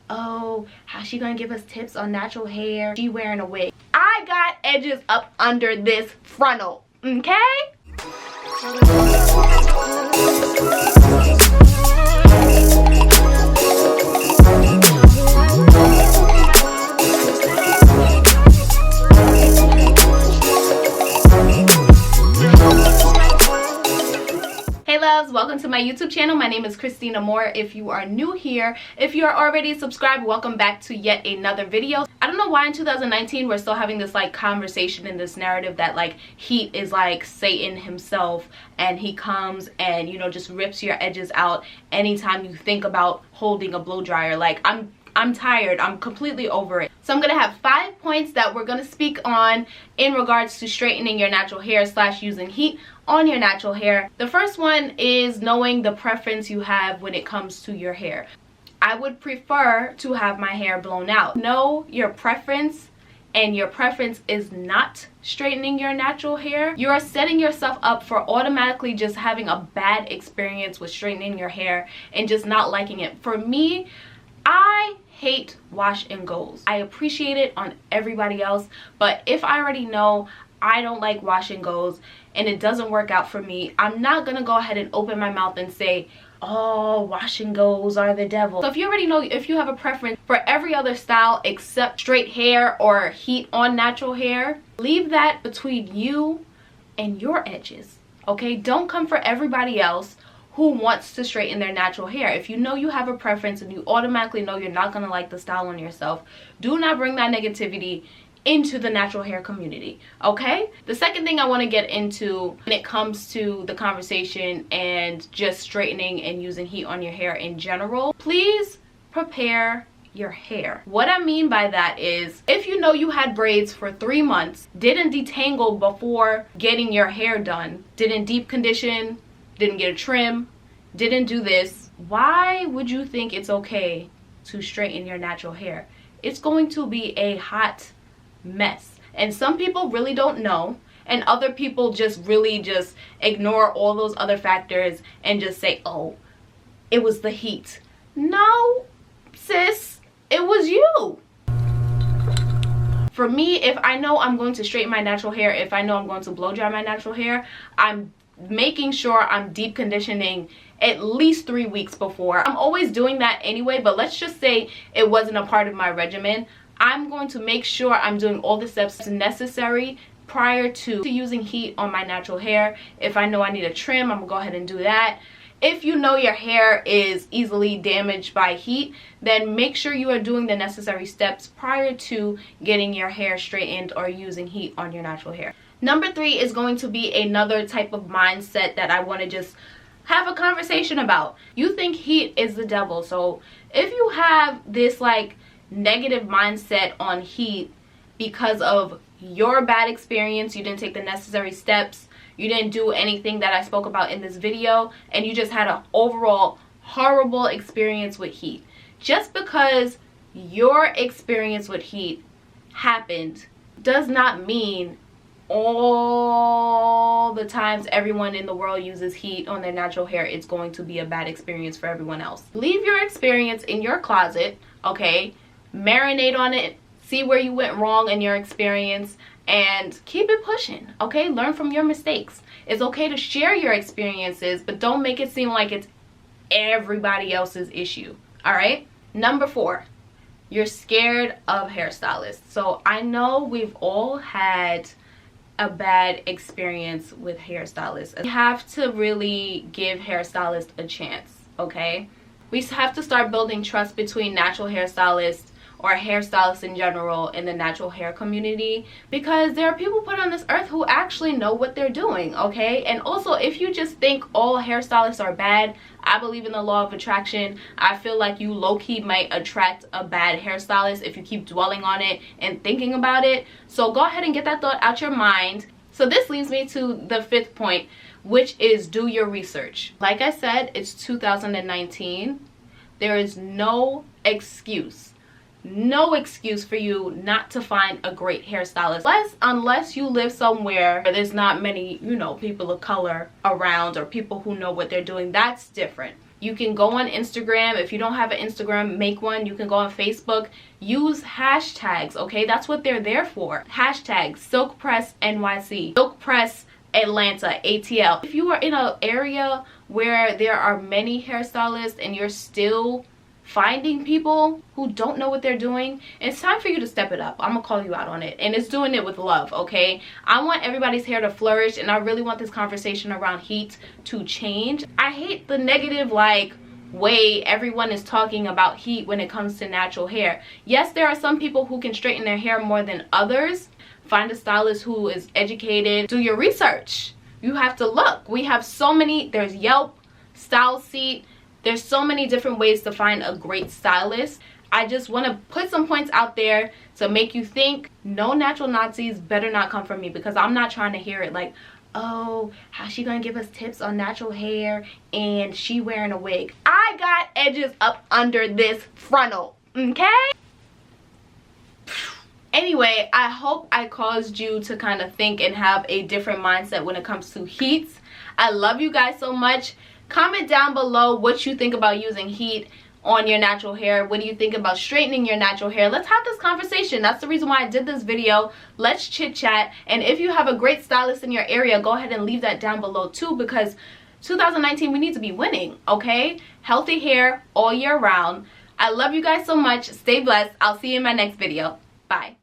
oh, how's she gonna give us tips on natural hair? She wearing a wig. I got edges up under this frontal, okay? Hey loves, welcome to my YouTube channel. My name is Christine Amor. If you are new here, if you are already subscribed, welcome back to yet another video. I don't know why in 2019 we're still having this like conversation in this narrative that like heat is like Satan himself, and he comes and, you know, just rips your edges out anytime you think about holding a blow dryer. Like I'm tired. I'm completely over it. So I'm going to have 5 points that we're going to speak on in regards to straightening your natural hair / using heat on your natural hair. The first one is knowing the preference you have when it comes to your hair. I would prefer to have my hair blown out. Know your preference, and your preference is not straightening your natural hair. You are setting yourself up for automatically just having a bad experience with straightening your hair and just not liking it. For me, I hate wash and goes. I appreciate it on everybody else, but if I already know I don't like wash and goes and it doesn't work out for me, I'm not gonna go ahead and open my mouth and say, oh, wash and goes are the devil. So if you already know, if you have a preference for every other style except straight hair or heat on natural hair, leave that between you and your edges, okay? Don't come for everybody else who wants to straighten their natural hair. If you know you have a preference and you automatically know you're not gonna like the style on yourself, do not bring that negativity into the natural hair community, okay? The second thing I want to get into when it comes to the conversation and just straightening and using heat on your hair in general, please prepare your hair. What I mean by that is, if you know you had braids for 3 months, didn't detangle before getting your hair done, didn't deep condition, didn't get a trim, didn't do this, why would you think it's okay to straighten your natural hair? It's going to be a hot mess, and some people really don't know, and other people just really just ignore all those other factors and just say, oh, it was the heat. No, sis, it was you. For me, if I know I'm going to straighten my natural hair, if I know I'm going to blow dry my natural hair, I'm making sure I'm deep conditioning at least 3 weeks before. I'm always doing that anyway, but let's just say it wasn't a part of my regimen. I'm going to make sure I'm doing all the steps necessary prior to using heat on my natural hair. If I know I need a trim, I'm gonna go ahead and do that. If you know your hair is easily damaged by heat, then make sure you are doing the necessary steps prior to getting your hair straightened or using heat on your natural hair. Number 3 is going to be another type of mindset that I want to just have a conversation about. You think heat is the devil. So if you have this like negative mindset on heat because of your bad experience, you didn't take the necessary steps, you didn't do anything that I spoke about in this video, and you just had an overall horrible experience with heat. Just because your experience with heat happened does not mean all the times everyone in the world uses heat on their natural hair, it's going to be a bad experience for everyone else. Leave your experience in your closet, okay? Marinate on it, see where you went wrong in your experience, and keep it pushing, okay? Learn from your mistakes. It's okay to share your experiences, but don't make it seem like it's everybody else's issue, all right? Number 4, you're scared of hairstylists. So I know we've all had a bad experience with hairstylists. You have to really give hairstylists a chance, okay? We have to start building trust between natural hairstylists or hairstylists in general in the natural hair community, because there are people put on this earth who actually know what they're doing, okay? And also, if you just think all hairstylists are bad, I believe in the law of attraction. I feel like you low-key might attract a bad hairstylist if you keep dwelling on it and thinking about it. So go ahead and get that thought out your mind. So this leads me to the 5th point, which is do your research. Like I said, it's 2019. There is no excuse for you not to find a great hairstylist, unless you live somewhere where there's not many, you know, people of color around or people who know what they're doing. That's different. You can go on Instagram. If you don't have an Instagram, make one. You can go on Facebook. Use hashtags, okay? That's what they're there for. Hashtag Silk Press NYC, Silk Press Atlanta, ATL. If you are in an area where there are many hairstylists and you're still finding people who don't know what they're doing, it's time for you to step it up. I'm gonna call you out on it, and it's doing it with love, okay? I want everybody's hair to flourish, and I really want this conversation around heat to change. I hate the negative way everyone is talking about heat when it comes to natural hair. Yes, there are some people who can straighten their hair more than others. Find a stylist who is educated. Do your research. You have to look. We have so many. There's Yelp, Style Seat. There's so many different ways to find a great stylist. I just want to put some points out there to make you think. No natural Nazis better not come from me, because I'm not trying to hear it like, oh, how's she gonna give us tips on natural hair and she wearing a wig. I got edges up under this frontal, okay? Anyway, I hope I caused you to kind of think and have a different mindset when it comes to heats. I love you guys so much. Comment down below what you think about using heat on your natural hair. What do you think about straightening your natural hair? Let's have this conversation. That's the reason why I did this video. Let's chit chat. And if you have a great stylist in your area, go ahead and leave that down below too, because 2019, we need to be winning, okay? Healthy hair all year round. I love you guys so much. Stay blessed. I'll see you in my next video. Bye.